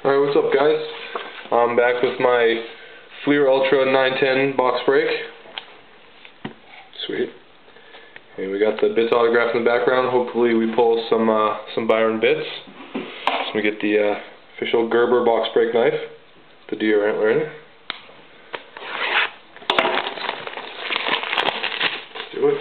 Alright, what's up guys? I'm back with my Fleer Ultra 910 box break. Sweet. And we got the bits autograph in the background. Hopefully we pull some Byron bits. So we get the official Gerber box break knife, the deer antler in it. Let's do it.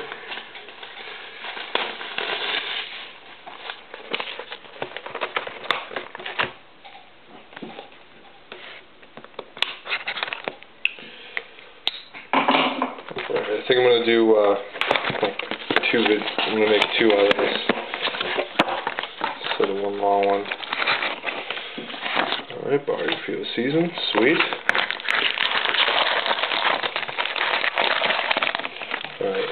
I think I'm going to do two vids. I'm going to make two out of this instead of one long one. Alright, barred for the season. Sweet. Alright.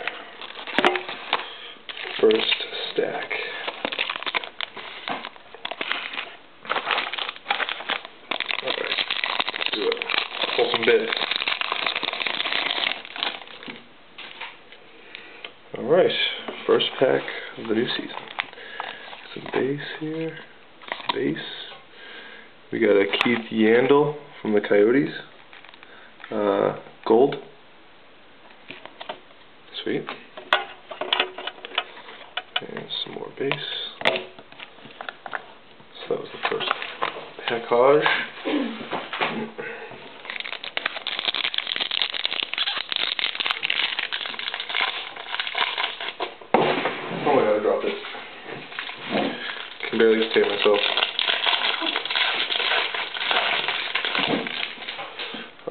First stack. Alright. Let's do it. Pull some bits. Alright, first pack of the new season. Some base here. Base. We got a Keith Yandel from the Coyotes. Gold. Sweet. And some more base. So that was the first package. Oh, I gotta drop this. Can barely contain myself.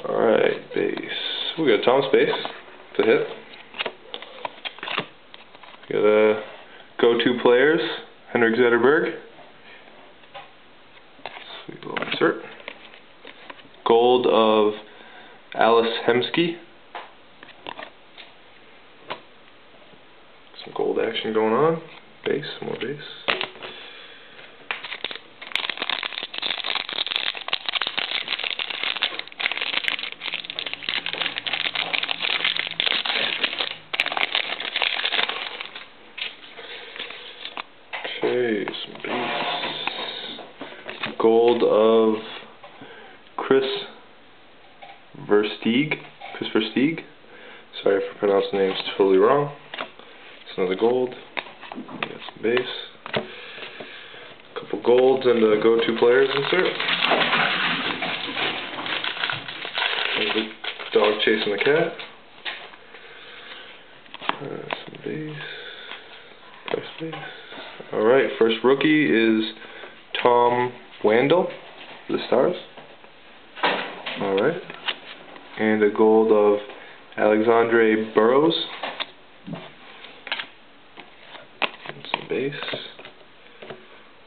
Alright, base. We got Tom's base to hit. We got a go-to players, Henrik Zetterberg. Sweet little insert. Gold of Alice Hemsky. Some gold action going on. Base, some more base. Okay, some base. Gold of Chris Versteeg. Sorry if I pronounced the names totally wrong. Another gold. We got some base. A couple golds and a go-to players insert. There's a dog chasing the cat. Some base. Price base. Alright, first rookie is Tom Wandel for the Stars. Alright. And a gold of Alexandre Burrows. Some base.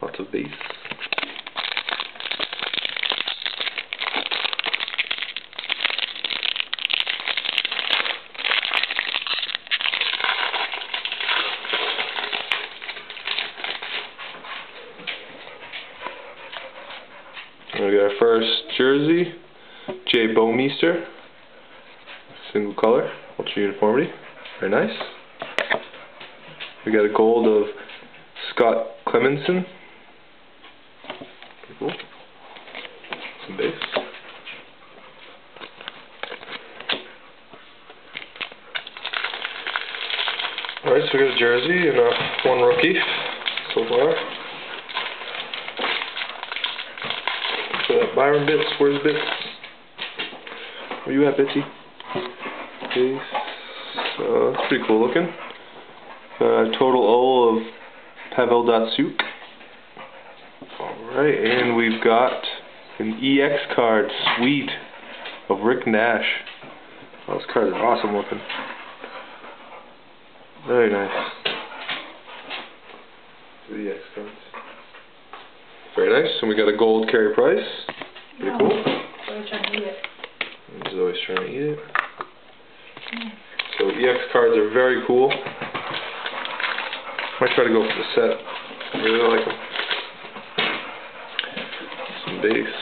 Lots of base. And we got our first jersey, Jay Bowmeister. Single color, ultra uniformity. Very nice. We got a gold of Scott Clemenson. Pretty cool. Some base. Alright, so we got a jersey and one rookie so far. So that Byron bits, where's bits? Where you at, Bitsy? Base. That's pretty cool looking. Total O of Pavel Datsyuk. Alright, and we've got an EX card, sweet, of Rick Nash. Oh, those cards are awesome looking. Very nice. The EX cards. Very nice, and we got a gold Carey Price. Pretty cool. Always trying to eat it. He's always trying to eat it. So EX cards are very cool. Might try to go for the set. I really like them. Some base.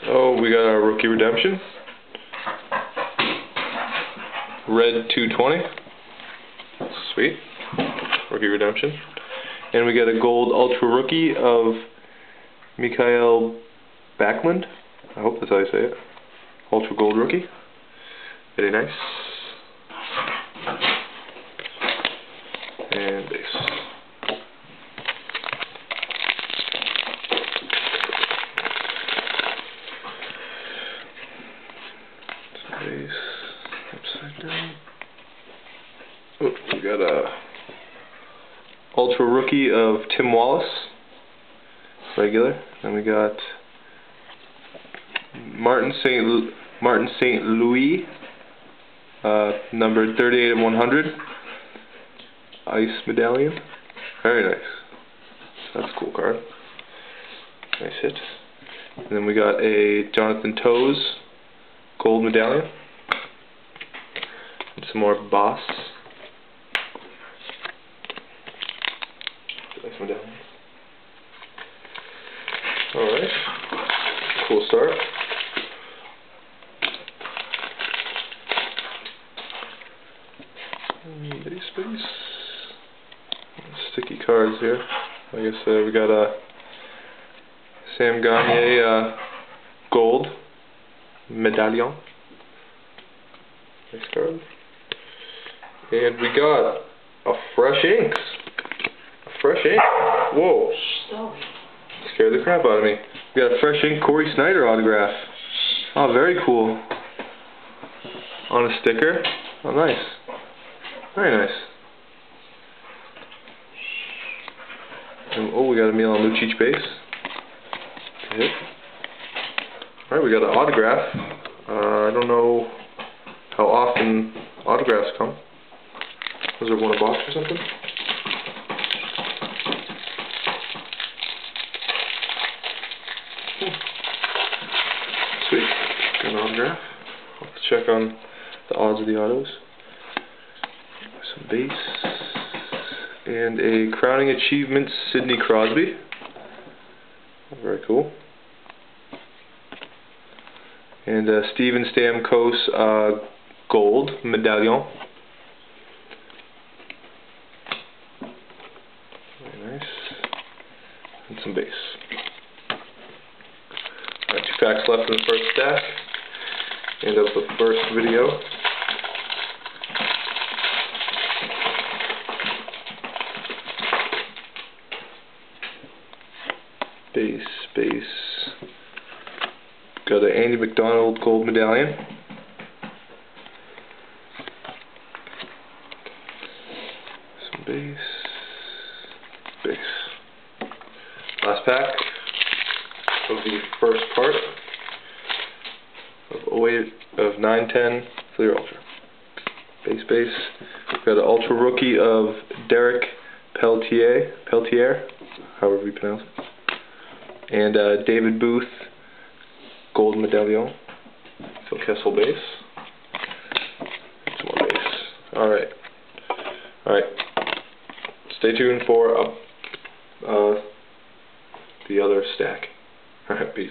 Oh, we got our rookie redemption. Red 220. Sweet. Rookie redemption. And we get a gold ultra rookie of Mikhail Backlund. I hope that's how you say it. Ultra Gold Rookie. Very nice. And base. Base. Upside down. Oh, we got a Ultra Rookie of Tim Wallace. Regular. Then we got Martin St. Louis, number 38/100, ice medallion. Very nice. That's a cool card. Nice hit. And then we got a Jonathan Toews gold medallion. And some more Boss. Nice medallion. Alright. Cool start. Base. Sticky cards here. Like I said, we got a Sam Gagner gold medallion. Nice card. And we got a fresh inks. A fresh ink. Whoa. Scared the crap out of me. We got a fresh ink Corey Snyder autograph. Oh, very cool. On a sticker. Oh, nice. Very nice. And, oh, we got a Milan Lucic base. Hit. Alright, we got an autograph. I don't know how often autographs come. Was there one a box or something? Sweet. Got an autograph. Let's check on the odds of the autos. Some base. And a crowning achievement, Sidney Crosby. Very cool. And Steven Stamkos gold medallion. Very nice. And some base. Alright, 2 packs left in the first stack. End of the first video. Base. Got an Andy McDonald gold medallion. Some base. Last pack of the first part of 08 of 9/10 Clear Ultra. Base. Got an Ultra Rookie of Derek Peltier, however you pronounce it. And David Booth gold medallion. Phil Kessel base. Some more base. Alright. Stay tuned for the other stack. Alright, peace.